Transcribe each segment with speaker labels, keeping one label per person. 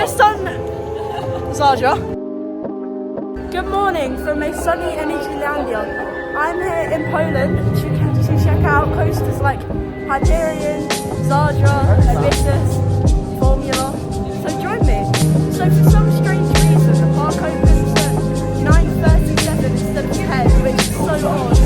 Speaker 1: Just on Zadra. Good morning from a sunny Energylandia. I'm here in Poland to check out coasters like Hyperion, Zadra, Abyssus, Formula. So join me. So for some strange reason, the park opens at 9:37 instead of 10, which is so odd.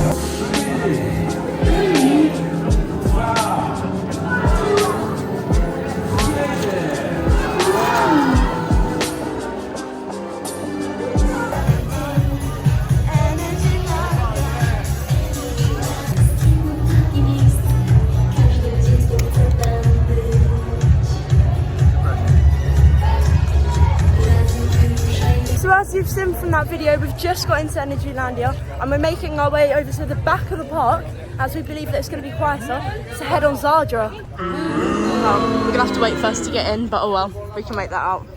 Speaker 1: So as you've seen from that video, we've just got into Energylandia and we're making our way over to the back of the park as we believe that it's going to be quieter to head on Zadra. We're going to have to wait first to get in, but oh well, we can make that out.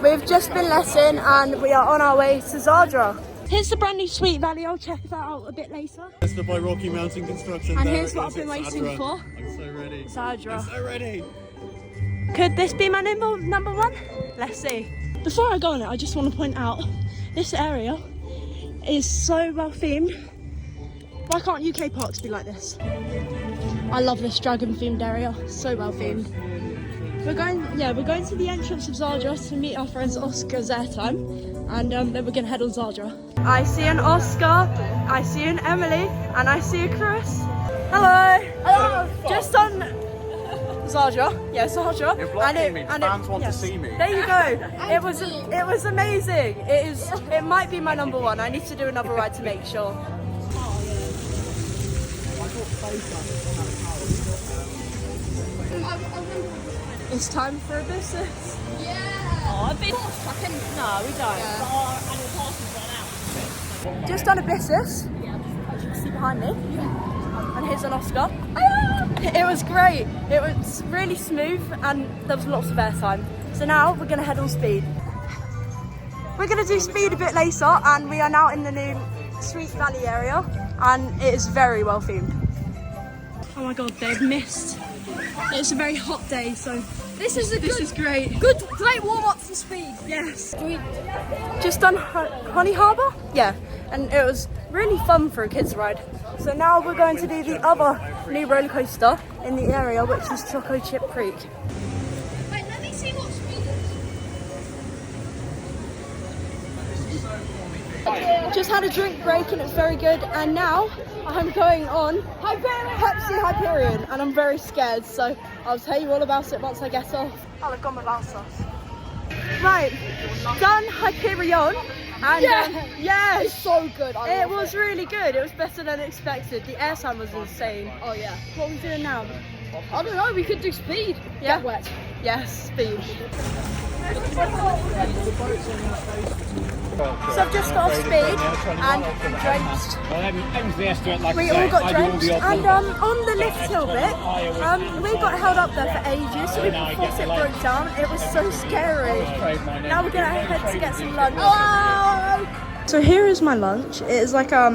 Speaker 1: We've just been let in and we are on our way to Zadra. Here's the brand new Sweet Valley, I'll check that out a bit later.
Speaker 2: That's the by Rocky Mountain Construction.
Speaker 1: And here's what I've been waiting for.
Speaker 2: I'm so ready.
Speaker 1: Zadra.
Speaker 2: I'm so ready.
Speaker 1: Could this be my number one? Let's see. Before I go on it, I just want to point out this area is so well themed. Why can't UK parks be like this? I love this dragon themed area, so well themed. We're going to the entrance of Zadra to meet our friends Oscar's airtime, and then we're going to head on Zadra. I see an Oscar, I see an Emily, and I see a Chris. Hello! Hello! Just on Zadra, yeah, Zadra.
Speaker 2: You're blocking me. Fans want to see me.
Speaker 1: There you go. It was amazing. It might be my number one. I need to do another ride to make sure. It's time for Abyssus.
Speaker 3: Yeah.
Speaker 1: Oh, Abyssus. No, we don't. Just on Abyssus. As you can see behind me. And here's an Oscar. It was great. It was really smooth and there was lots of airtime. So now we're going to head on speed. We're going to do speed a bit later and we are now in the new Sweet Valley area and it is very well themed. Oh my god, they've missed. It's a very hot day, so this is great.
Speaker 3: Great warm-up for speed.
Speaker 1: Yes. Just on Honey Harbour? Yeah, and it was really fun for a kids ride. So now we're going to do the other new roller coaster in the area, which is Choco Chip Creek.
Speaker 3: Wait, let me see what speed is.
Speaker 1: Just had a drink break and it's very good, and now I'm going on Hyperion and I'm very scared, so I'll tell you all about it once I get off. Oh, I've gone without sauce. Right, done Hyperion. And yes,
Speaker 3: it's so good.
Speaker 1: It was really good. It was better than expected. The airtime was insane.
Speaker 3: Oh yeah.
Speaker 1: What are we doing now?
Speaker 3: I don't know. We could do speed.
Speaker 1: Yeah.
Speaker 3: Get wet.
Speaker 1: Yes, speed. So I've just got off speed and drenched. We all got drenched, and on the lift hill bit, we got held up there for ages. So we thought it broke down. It was so scary. Now we're gonna head to get some lunch. So here is my lunch. It is like a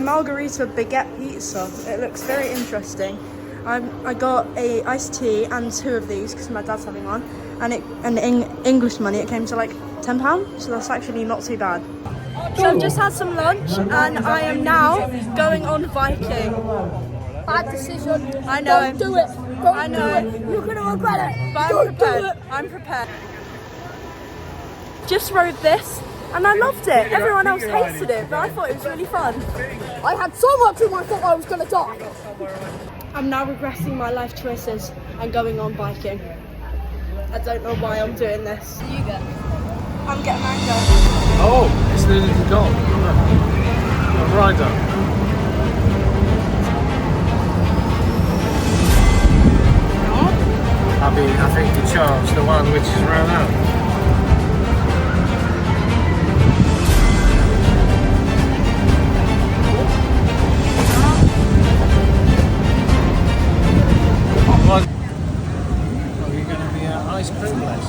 Speaker 1: margarita baguette pizza. It looks very interesting. I got a iced tea and 2 of these because my dad's having one. And in English money, it came to like £10, so that's actually not too bad. So I've just had some lunch and I am now going on Viking.
Speaker 3: Bad decision.
Speaker 1: I know.
Speaker 3: Don't do it.
Speaker 1: I know.
Speaker 3: You're gonna regret it.
Speaker 1: But I'm prepared. I'm prepared. Just rode this and I loved it. Everyone else hated it, but I thought it was really fun.
Speaker 3: I had so much room I thought I was gonna die.
Speaker 1: I'm now regretting my life choices and going on Viking. I don't know why I'm doing this.
Speaker 3: You get.
Speaker 1: I'm getting mango.
Speaker 2: Oh, it's nearly gone. A rider. I think the charge, the one which is run out. Oh, you're going to be ice cream less.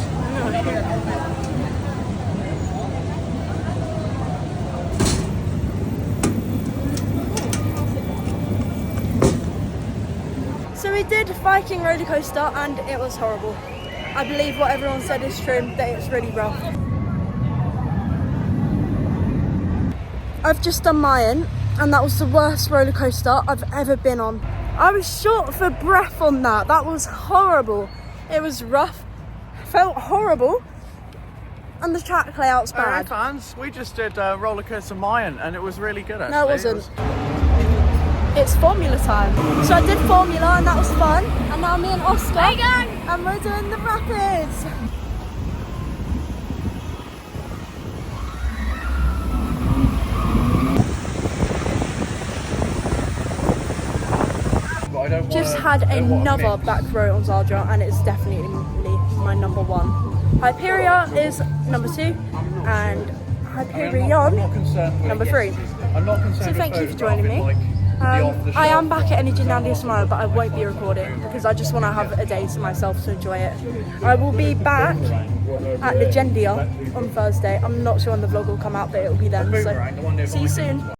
Speaker 2: So we did Viking roller coaster and it was horrible.
Speaker 1: I believe what everyone said is true, that it's really rough. I've just done Mayan, and that was the worst roller coaster I've ever been on. I was short for breath on that. That was horrible. It was rough, felt horrible, and the track layout's bad.
Speaker 4: Alright fans, we just did rollercoaster Mayan and it was really good actually.
Speaker 1: No, it wasn't. It's formula time. So I did formula and that was fun. And now me and Oscar, and we're doing the rapids. Just had another back row on Zadra, and it's definitely my number one. Hyperion is number 2, and Hyperion number 3.
Speaker 4: I'm not concerned.
Speaker 1: So thank you for joining me. I am back at Energylandia tomorrow, but I won't be recording because I just want to have a day to myself to enjoy it. I will be back at Legendia on Thursday. I'm not sure when the vlog will come out, but it will be then. So see you soon.